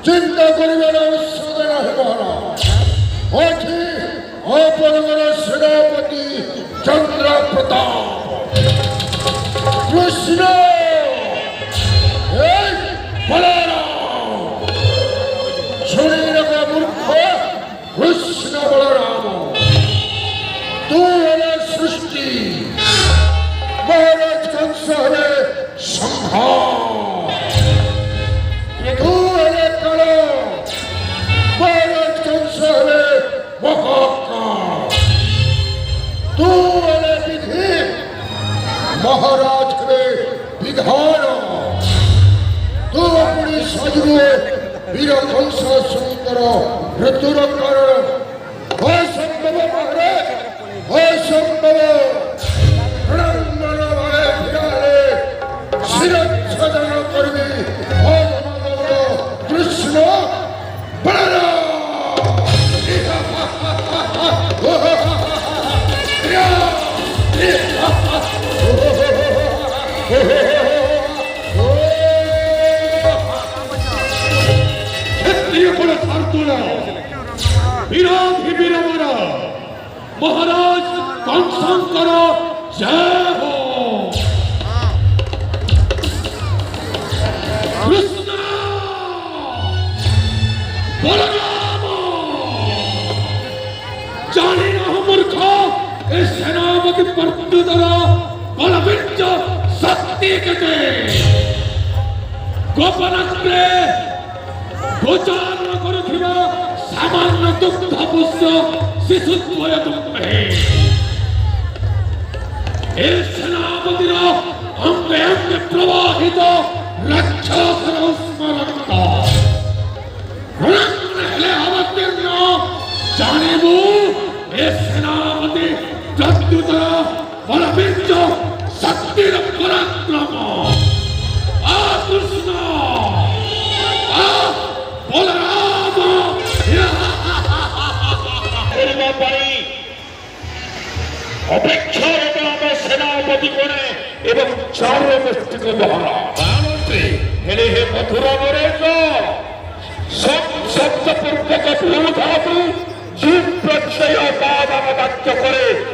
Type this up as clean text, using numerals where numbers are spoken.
চিন্তা করিবেন ঔষধে নহে মহারাজ। অধি অপরগণ সেনাপতি চন্দ্র প্রতাপ কৃষ্ণ এই বলরাম শরীর মূর্খ কৃষ্ণ বলরাম তুই হলে সৃষ্টি মহারাজ কংস হলে সংহার তুই হলে কাল মহারাজ কংস হলে মহাকাল তুই হলে বিধি মহারাজ হলে বিধান তুই পুরী সাজবে বীর কংস সুন্দর ঋতুর কারণ অসম্ভব মহারাজ অসম্ভব শিরচ্ছাদন করবি কৃষ্ণ ক্ষেত্রীয় করে ছাড়তো না বিরোধী বীরবরা মহারাজ কংসঙ্কর জয় হো। কৃষ্ণ বলরাম জানি না মূর্খ এই সেনাপতি প্রত্যুতর বলবীর্য শক্তি কেটে গোপনাগ্রে গোচার করুথিবা সামান্য দুগ্ধপুষ্য শিশুদ্বয় দুঃখে এ সেনাপতির অঙ্গে অঙ্গে প্রবাহিত রাক্ষসর স্মরন্ত হেলে অবতীর্ণ জানিব এ সেনাপতি প্রত্যুতর বলবীর্য শক্তির পরাক্রম। কৃষ্ণ বলরাম অপেক্ষারত আমার সেনাপতি করে এবং চারমস্তিক মহারাজ হেলে হে মথুরা নরেশ সব শব্দ পূর্বক ভূধাতু জীব প্রত্যয় পাদ করে